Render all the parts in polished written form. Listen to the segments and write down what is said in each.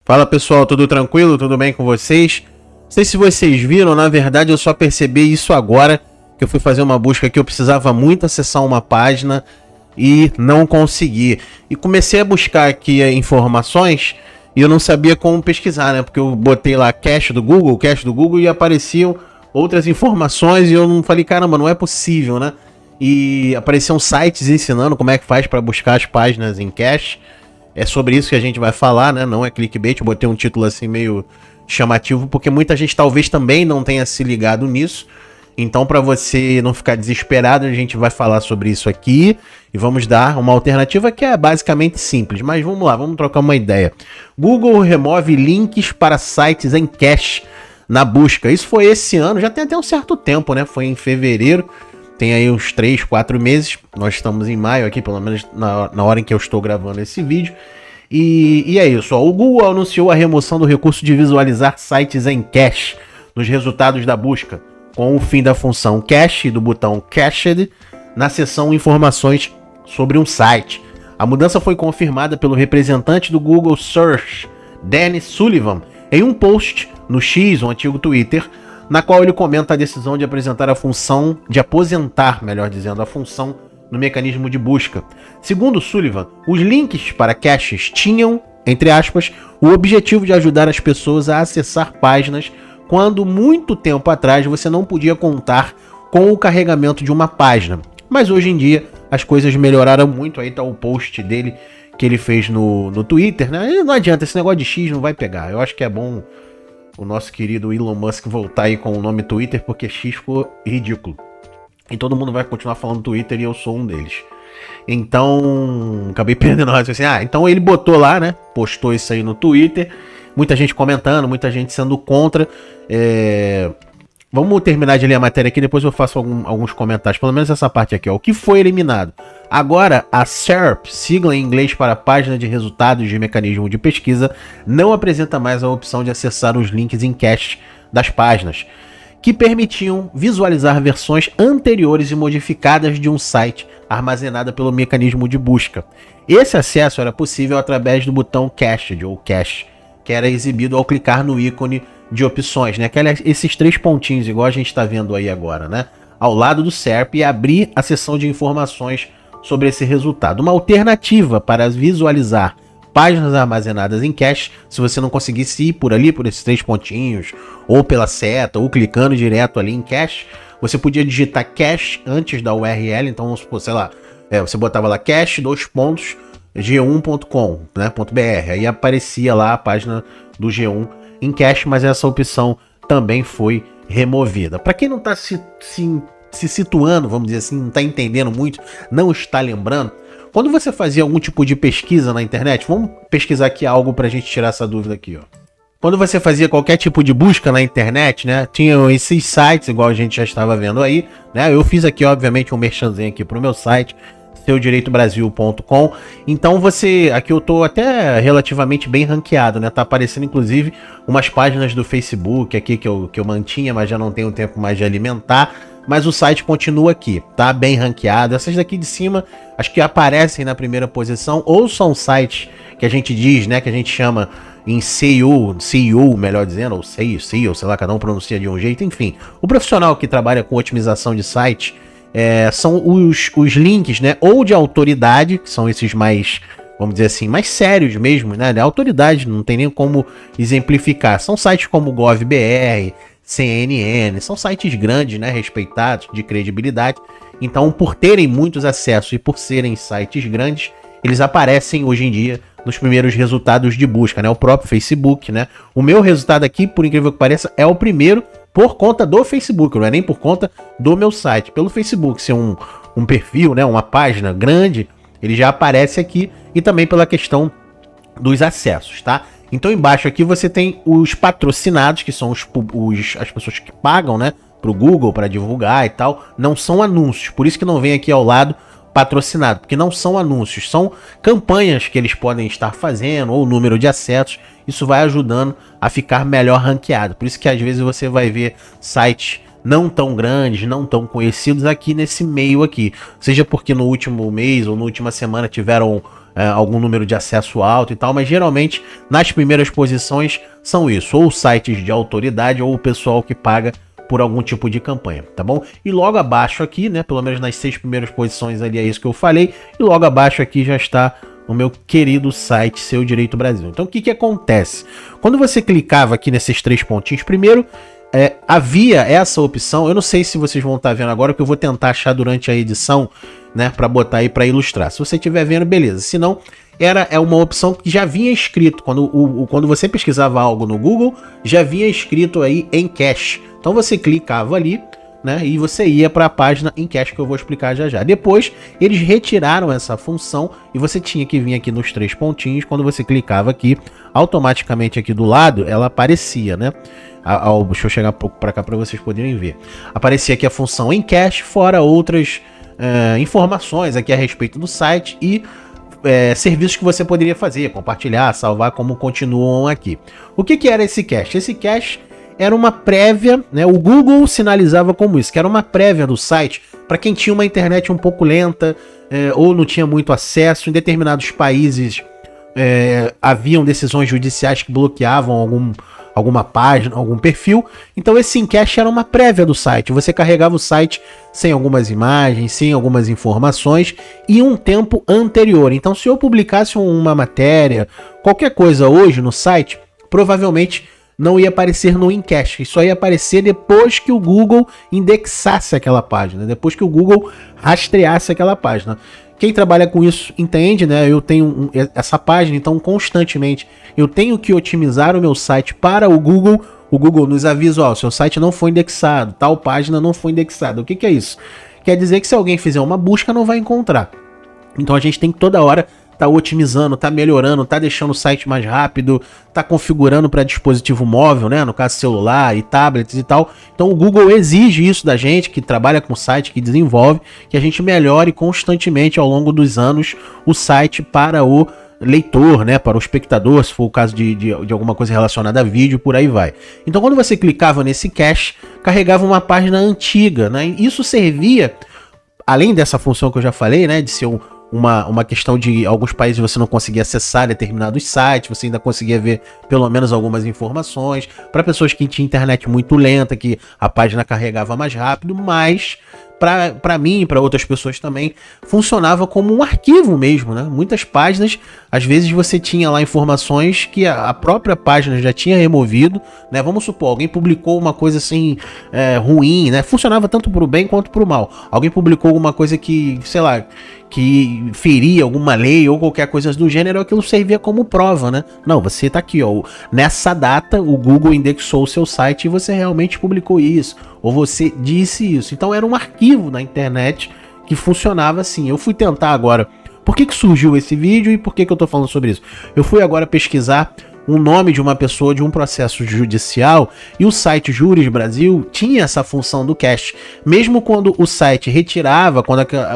Fala pessoal, tudo tranquilo? Tudo bem com vocês? Não sei se vocês viram, na verdade eu só percebi isso agora, que eu fui fazer uma busca que eu precisava muito acessar uma página e não consegui. E comecei a buscar aqui informações e eu não sabia como pesquisar, né? Porque eu botei lá cache do Google e apareciam outras informações e eu não falei, caramba, não é possível, né? E apareciam sites ensinando como é que faz para buscar as páginas em cache. É sobre isso que a gente vai falar, né? Não é clickbait, eu botei um título assim meio chamativo, porque muita gente talvez também não tenha se ligado nisso. Então, para você não ficar desesperado, a gente vai falar sobre isso aqui e vamos dar uma alternativa que é basicamente simples. Mas vamos lá, vamos trocar uma ideia. Google remove links para sites em cache na busca. Isso foi esse ano, já tem até um certo tempo, né? Foi em fevereiro. Tem aí uns 3, 4 meses, nós estamos em maio aqui, pelo menos na hora em que eu estou gravando esse vídeo. E é isso, ó. O Google anunciou a remoção do recurso de visualizar sites em cache nos resultados da busca, com o fim da função cache e do botão cached na seção informações sobre um site. A mudança foi confirmada pelo representante do Google Search, Danny Sullivan, em um post no X, o antigo Twitter, na qual ele comenta a decisão de apresentar a função, de aposentar, melhor dizendo, a função no mecanismo de busca. Segundo Sullivan, os links para caches tinham, entre aspas, o objetivo de ajudar as pessoas a acessar páginas quando muito tempo atrás você não podia contar com o carregamento de uma página. Mas hoje em dia as coisas melhoraram muito, aí tá o post dele que ele fez no Twitter, né? E não adianta, esse negócio de X não vai pegar. Eu acho que é bom o nosso querido Elon Musk voltar aí com o nome Twitter, porque X ficou ridículo. E todo mundo vai continuar falando Twitter e eu sou um deles. Então, acabei perdendo a assim, então ele botou lá, né? Postou isso aí no Twitter. Muita gente comentando, muita gente sendo contra. Vamos terminar de ler a matéria aqui, depois eu faço alguns comentários. Pelo menos essa parte aqui, ó. O que foi eliminado? Agora, a SERP, sigla em inglês para Página de Resultados de Mecanismo de Pesquisa, não apresenta mais a opção de acessar os links em cache das páginas, que permitiam visualizar versões anteriores e modificadas de um site armazenada pelo mecanismo de busca. Esse acesso era possível através do botão Cached ou Cache, que era exibido ao clicar no ícone de opções, né? Esses 3 pontinhos, igual a gente está vendo aí agora, né? Ao lado do SERP, e abrir a seção de informações sobre esse resultado. Uma alternativa para visualizar páginas armazenadas em cache, se você não conseguisse ir por ali, por esses 3 pontinhos, ou pela seta, ou clicando direto ali em cache, você podia digitar cache antes da URL, então vamos supor, sei lá, você botava lá cache, g1.com, né, .br, aí aparecia lá a página do G1 em cache, mas essa opção também foi removida. Para quem não está se situando, vamos dizer assim, não está entendendo muito, não está lembrando, quando você fazia algum tipo de pesquisa na internet, vamos pesquisar aqui algo para a gente tirar essa dúvida aqui, ó. Quando você fazia qualquer tipo de busca na internet, né, tinham esses sites, igual a gente já estava vendo aí, né, eu fiz aqui, obviamente, um merchanzinho aqui para o meu site, seudireitobrasil.com. Então aqui eu tô até relativamente bem ranqueado, né? Tá aparecendo inclusive umas páginas do Facebook aqui que eu mantinha, mas já não tenho tempo mais de alimentar. Mas o site continua aqui, tá bem ranqueado. Essas daqui de cima, acho que aparecem na primeira posição, ou são sites que a gente diz, né? Que a gente chama em SEO, melhor dizendo, ou SEO, sei lá, cada um pronuncia de um jeito, enfim. O profissional que trabalha com otimização de site, são os links, né, ou de autoridade, que são esses mais, vamos dizer assim, mais sérios mesmo, né, de autoridade, não tem nem como exemplificar. São sites como GovBR, CNN, são sites grandes, né, respeitados, de credibilidade. Então, por terem muitos acessos e por serem sites grandes, eles aparecem hoje em dia nos primeiros resultados de busca, né, o próprio Facebook, né. O meu resultado aqui, por incrível que pareça, é o primeiro por conta do Facebook, não é nem por conta do meu site. Pelo Facebook ser um perfil, né, uma página grande, ele já aparece aqui, e também pela questão dos acessos, tá? Então embaixo aqui você tem os patrocinados, que são as pessoas que pagam, né, pro Google para divulgar e tal. Não são anúncios, por isso que não vem aqui ao lado patrocinado, porque não são anúncios, são campanhas que eles podem estar fazendo, ou número de acessos. Isso vai ajudando a ficar melhor ranqueado. Por isso que às vezes você vai ver sites não tão grandes, não tão conhecidos aqui nesse meio aqui. Seja porque no último mês ou na última semana tiveram algum número de acesso alto e tal, mas geralmente nas primeiras posições são isso, ou sites de autoridade ou o pessoal que paga por algum tipo de campanha, tá bom? E logo abaixo aqui, né, pelo menos nas 6 primeiras posições ali é isso que eu falei, e logo abaixo aqui já está o meu querido site Seu Direito Brasil. Então o que acontece? Quando você clicava aqui nesses 3 pontinhos, primeiro havia essa opção, eu não sei se vocês vão estar vendo agora, que eu vou tentar achar durante a edição, né, para botar aí para ilustrar. Se você estiver vendo, beleza. Se não, é uma opção que já vinha escrito. Quando você pesquisava algo no Google, já vinha escrito aí em cache. Então você clicava ali, né, e você ia para a página em cache, que eu vou explicar já já. Depois, eles retiraram essa função e você tinha que vir aqui nos 3 pontinhos. Quando você clicava aqui, automaticamente aqui do lado, ela aparecia, né? Deixa eu chegar um pouco para cá para vocês poderem ver. Aparecia aqui a função em cache, fora outras informações aqui a respeito do site e serviços que você poderia fazer, compartilhar, salvar, como continuam aqui. O que era esse cache? Esse cache era uma prévia, né? O Google sinalizava como isso, que era uma prévia do site para quem tinha uma internet um pouco lenta ou não tinha muito acesso. Em determinados países haviam decisões judiciais que bloqueavam alguma página, algum perfil. Então esse encache era uma prévia do site. Você carregava o site sem algumas imagens, sem algumas informações e um tempo anterior. Então se eu publicasse uma matéria, qualquer coisa hoje no site, provavelmente não ia aparecer no encache, só ia aparecer depois que o Google indexasse aquela página, depois que o Google rastreasse aquela página. Quem trabalha com isso entende, né? Eu tenho essa página, então constantemente eu tenho que otimizar o meu site para o Google. O Google nos avisa, ó, seu site não foi indexado, tal página não foi indexada. O que é isso? Quer dizer que se alguém fizer uma busca, não vai encontrar. Então a gente tem que toda hora tá otimizando, tá melhorando, tá deixando o site mais rápido, tá configurando para dispositivo móvel, né, no caso celular e tablets e tal. Então o Google exige isso da gente, que trabalha com site, que desenvolve, que a gente melhore constantemente ao longo dos anos o site para o leitor, né, para o espectador, se for o caso de alguma coisa relacionada a vídeo, por aí vai. Então quando você clicava nesse cache, carregava uma página antiga, né, e isso servia, além dessa função que eu já falei, né, de ser uma questão de alguns países você não conseguia acessar determinados sites, você ainda conseguia ver pelo menos algumas informações, para pessoas que tinham internet muito lenta, que a página carregava mais rápido, mas para mim e para outras pessoas também funcionava como um arquivo mesmo, né? Muitas páginas, às vezes você tinha lá informações que a própria página já tinha removido, né? Vamos supor, alguém publicou uma coisa assim ruim, né? Funcionava tanto para o bem quanto para o mal. Alguém publicou alguma coisa que, sei lá, que feria alguma lei ou qualquer coisa do gênero, aquilo servia como prova, né? Não, você tá aqui, ó, nessa data o Google indexou o seu site e você realmente publicou isso, ou você disse isso. Então era um arquivo na internet que funcionava assim. Eu fui tentar agora, por que surgiu esse vídeo e por que eu tô falando sobre isso? Eu fui agora pesquisar o nome de uma pessoa de um processo judicial e o site Juris Brasil tinha essa função do cache. Mesmo quando o site retirava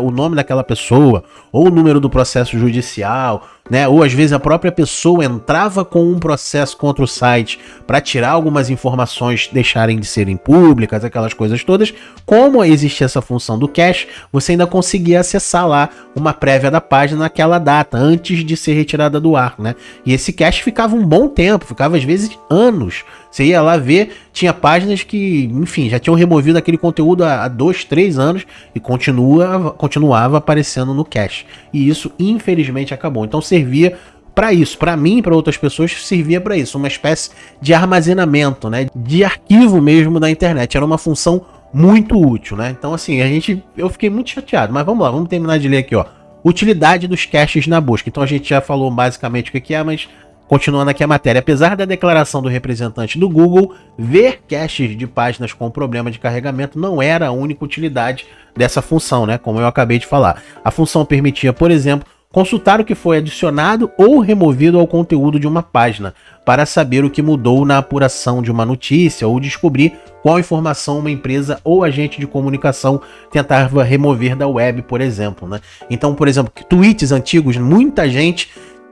o nome daquela pessoa ou o número do processo judicial, né, ou às vezes a própria pessoa entrava com um processo contra o site para tirar algumas informações, deixarem de serem públicas, aquelas coisas todas, como existe essa função do cache, você ainda conseguia acessar lá uma prévia da página naquela data, antes de ser retirada do ar, né? E esse cache ficava um bom tempo, ficava às vezes anos. Você ia lá ver, tinha páginas que, enfim, já tinham removido aquele conteúdo há 2, 3 anos e continuava aparecendo no cache. E isso, infelizmente, acabou. Então servia para isso, para mim e para outras pessoas servia para isso, uma espécie de armazenamento, né, de arquivo mesmo da internet. Era uma função muito útil, né? Então assim, eu fiquei muito chateado, mas vamos lá, vamos terminar de ler aqui, ó. Utilidade dos caches na busca. Então a gente já falou basicamente o que é, mas continuando aqui a matéria, apesar da declaração do representante do Google, ver caches de páginas com problema de carregamento não era a única utilidade dessa função, né? Como eu acabei de falar. A função permitia, por exemplo, consultar o que foi adicionado ou removido ao conteúdo de uma página, para saber o que mudou na apuração de uma notícia ou descobrir qual informação uma empresa ou agente de comunicação tentava remover da web, por exemplo, né? Então, por exemplo, tweets antigos, muita gente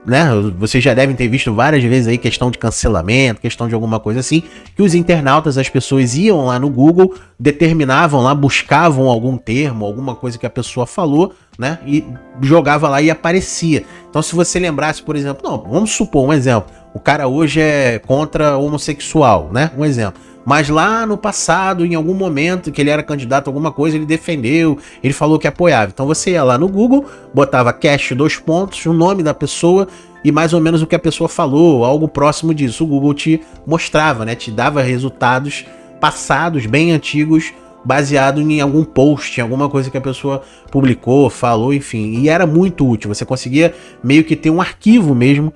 né, vocês já devem ter visto várias vezes aí questão de cancelamento, questão de alguma coisa assim, que os internautas, as pessoas iam lá no Google, determinavam lá, buscavam algum termo, alguma coisa que a pessoa falou, né, e jogava lá e aparecia. Então se você lembrasse, por exemplo, não, vamos supor um exemplo, o cara hoje é contra homossexual, né, um exemplo. Mas lá no passado, em algum momento que ele era candidato a alguma coisa, ele defendeu, ele falou que apoiava. Então você ia lá no Google, botava cache 2 pontos, o nome da pessoa e mais ou menos o que a pessoa falou, algo próximo disso. O Google te mostrava, né? Te dava resultados passados, bem antigos, baseado em algum post, em alguma coisa que a pessoa publicou, falou, enfim. E era muito útil. Você conseguia meio que ter um arquivo mesmo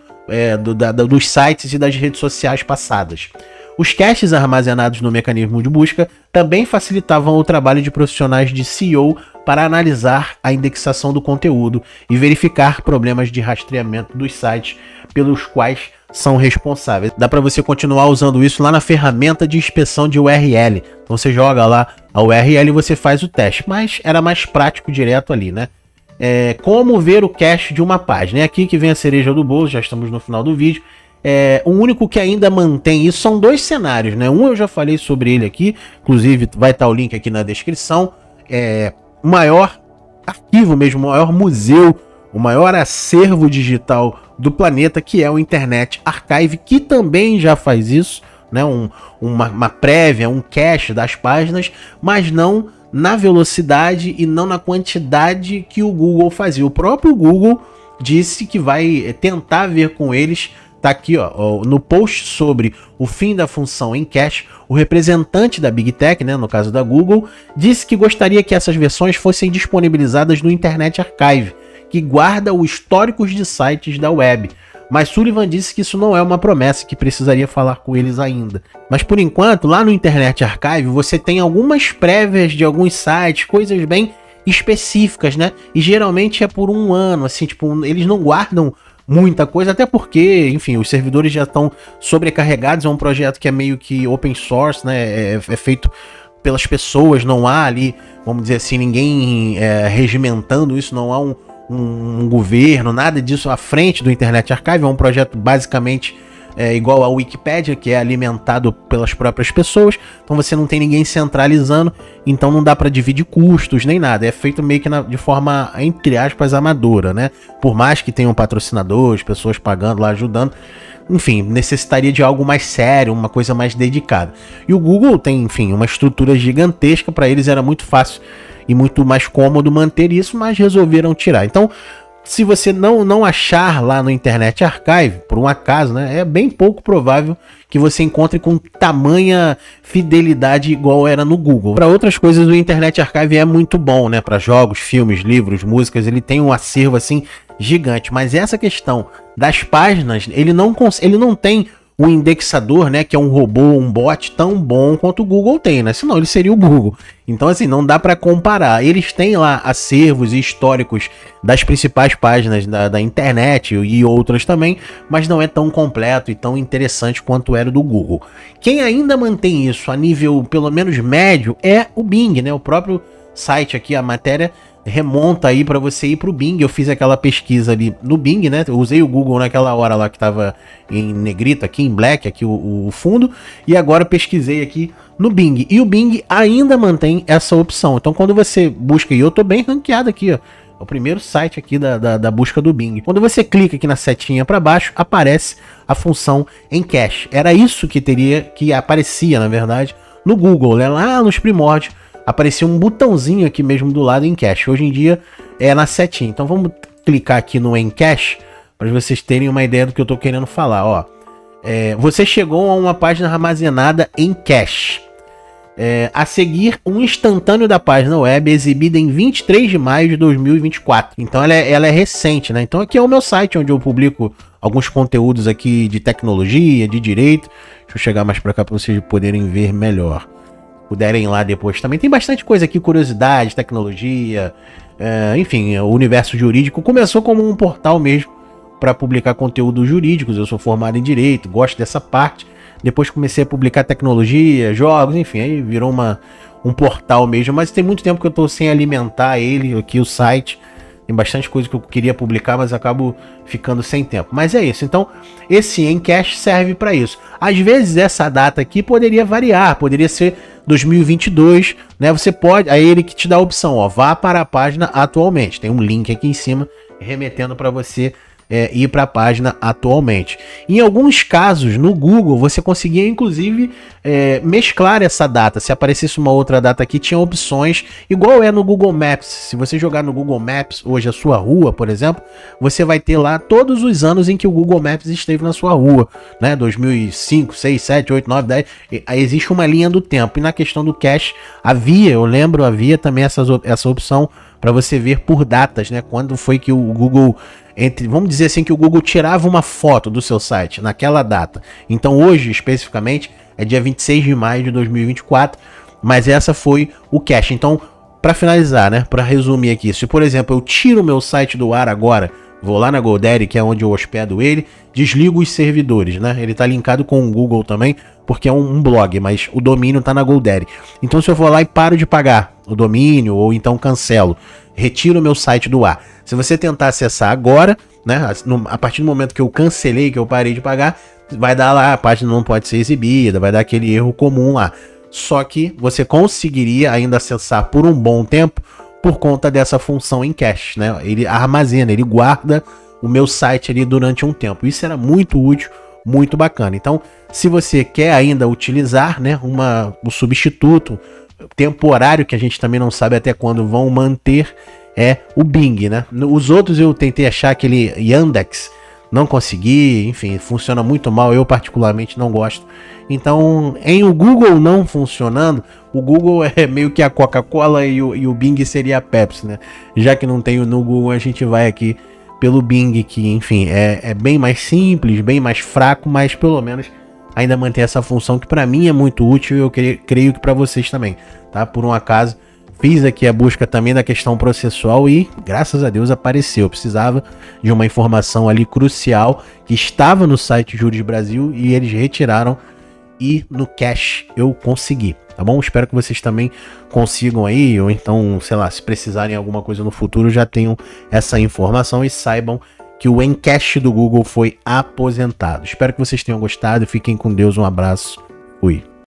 dos sites e das redes sociais passadas. Os caches armazenados no mecanismo de busca também facilitavam o trabalho de profissionais de SEO para analisar a indexação do conteúdo e verificar problemas de rastreamento dos sites pelos quais são responsáveis. Dá para você continuar usando isso lá na ferramenta de inspeção de URL. Então você joga lá a URL e você faz o teste, mas era mais prático direto ali, né? Como ver o cache de uma página. É aqui que vem a cereja do bolo, já estamos no final do vídeo. O único que ainda mantém isso são 2 cenários, né? Um eu já falei sobre ele aqui, inclusive vai estar o link aqui na descrição. O maior arquivo mesmo, o maior museu, o maior acervo digital do planeta, que é o Internet Archive, que também já faz isso, né? Uma prévia, um cache das páginas, mas não na velocidade e não na quantidade que o Google fazia. O próprio Google disse que vai tentar ver com eles. Tá aqui, ó, no post sobre o fim da função em cache, o representante da Big Tech, né, no caso da Google, disse que gostaria que essas versões fossem disponibilizadas no Internet Archive, que guarda o histórico de sites da web. Mas Sullivan disse que isso não é uma promessa, que precisaria falar com eles ainda. Mas por enquanto, lá no Internet Archive, você tem algumas prévias de alguns sites, coisas bem específicas, né? E geralmente é por um ano, assim, tipo, eles não guardam muita coisa, até porque, enfim, os servidores já estão sobrecarregados. É um projeto que é meio que open source, né? É feito pelas pessoas, não há ali, vamos dizer assim, ninguém regimentando isso, não há um governo, nada disso à frente do Internet Archive. É um projeto basicamente igual ao Wikipedia, que é alimentado pelas próprias pessoas, então você não tem ninguém centralizando, então não dá para dividir custos nem nada, é feito meio que de forma, entre aspas, amadora, né? Por mais que tenham patrocinadores, pessoas pagando lá, ajudando, enfim, necessitaria de algo mais sério, uma coisa mais dedicada. E o Google tem, enfim, uma estrutura gigantesca, para eles era muito fácil e muito mais cômodo manter isso, mas resolveram tirar. Então, se você não achar lá no Internet Archive, por um acaso, né, é bem pouco provável que você encontre com tamanha fidelidade igual era no Google. Para outras coisas, o Internet Archive é muito bom, né, para jogos, filmes, livros, músicas, ele tem um acervo assim gigante, mas essa questão das páginas, ele não tem um indexador, né, que é um robô, um bot tão bom quanto o Google tem, né? Senão ele seria o Google. Então, assim, não dá para comparar. Eles têm lá acervos e históricos das principais páginas da internet e outras também, mas não é tão completo e tão interessante quanto era o do Google. Quem ainda mantém isso a nível, pelo menos, médio é o Bing, né? O próprio site aqui, a matéria remonta aí para você ir pro Bing. Eu fiz aquela pesquisa ali no Bing, né? Eu usei o Google naquela hora lá que tava em negrito, aqui em black, aqui o fundo, e agora pesquisei aqui no Bing. E o Bing ainda mantém essa opção. Então quando você busca, e eu tô bem ranqueado aqui, ó, o primeiro site aqui da busca do Bing. Quando você clica aqui na setinha para baixo, aparece a função em cache. Era isso que aparecia, na verdade, no Google, né? Lá nos primórdios. Aparecia um botãozinho aqui mesmo do lado em cache. Hoje em dia é na setinha. Então vamos clicar aqui no em cache para vocês terem uma ideia do que eu estou querendo falar. Ó, você chegou a uma página armazenada em cache. A seguir, um instantâneo da página web exibida em 23 de maio de 2024. Então ela é recente, né? Então aqui é o meu site onde eu publico alguns conteúdos aqui de tecnologia, de direito. Deixa eu chegar mais para cá para vocês poderem ver melhor. Puderem ir lá depois também. Tem bastante coisa aqui, curiosidade, tecnologia, enfim, o universo jurídico. Começou como um portal mesmo para publicar conteúdos jurídicos. Eu sou formado em direito, gosto dessa parte. Depois comecei a publicar tecnologia, jogos, enfim, aí virou um portal mesmo. Mas tem muito tempo que eu estou sem alimentar ele aqui, o site. Tem bastante coisa que eu queria publicar, mas acabo ficando sem tempo. Mas é isso. Então, esse Encash serve para isso. Às vezes essa data aqui poderia variar, poderia ser 2022, né? Você pode, aí ele que te dá a opção, ó, vá para a página atualmente. Tem um link aqui em cima remetendo para você ir para a página atualmente. Em alguns casos, no Google, você conseguia, inclusive, mesclar essa data. Se aparecesse uma outra data aqui, tinha opções, igual é no Google Maps. Se você jogar no Google Maps, hoje a sua rua, por exemplo, você vai ter lá todos os anos em que o Google Maps esteve na sua rua, né? 2005, 6, 7, 8, 9, 10. Aí existe uma linha do tempo. E na questão do cache, havia também essa opção para você ver por datas, né? Quando foi que o Google, vamos dizer assim, que o Google tirava uma foto do seu site naquela data. Então hoje, especificamente, é dia 26 de maio de 2024, mas essa foi o cache. Então, para finalizar, né? Para resumir aqui, se por exemplo eu tiro o meu site do ar agora, vou lá na GoDaddy, que é onde eu hospedo ele, desligo os servidores, né? Ele tá linkado com o Google também, porque é um blog, mas o domínio tá na GoDaddy. Então se eu for lá e paro de pagar o domínio, ou então cancelo, retiro o meu site do ar. Se você tentar acessar agora, né? A partir do momento que eu cancelei, que eu parei de pagar, vai dar lá, a página não pode ser exibida, vai dar aquele erro comum lá. Só que você conseguiria ainda acessar por um bom tempo, por conta dessa função em cache, né? Ele armazena, ele guarda o meu site ali durante um tempo. Isso era muito útil, muito bacana. Então, se você quer ainda utilizar, né, um substituto temporário, que a gente também não sabe até quando vão manter, é o Bing, né? Os outros eu tentei achar aquele Yandex, não consegui, enfim, funciona muito mal, eu particularmente não gosto. Então, em o Google não funcionando, o Google é meio que a Coca-Cola e o Bing seria a Pepsi, né? Já que não tem no Google, a gente vai aqui pelo Bing, que, enfim, é bem mais simples, bem mais fraco, mas pelo menos ainda mantém essa função que para mim é muito útil e eu creio que para vocês também, tá? Por um acaso, fiz aqui a busca também da questão processual e, graças a Deus, apareceu. Eu precisava de uma informação ali crucial que estava no site Juros Brasil e eles retiraram e no cache eu consegui, tá bom? Espero que vocês também consigam aí, ou então, sei lá, se precisarem de alguma coisa no futuro, já tenham essa informação e saibam que o Encash do Google foi aposentado. Espero que vocês tenham gostado, fiquem com Deus, um abraço, fui.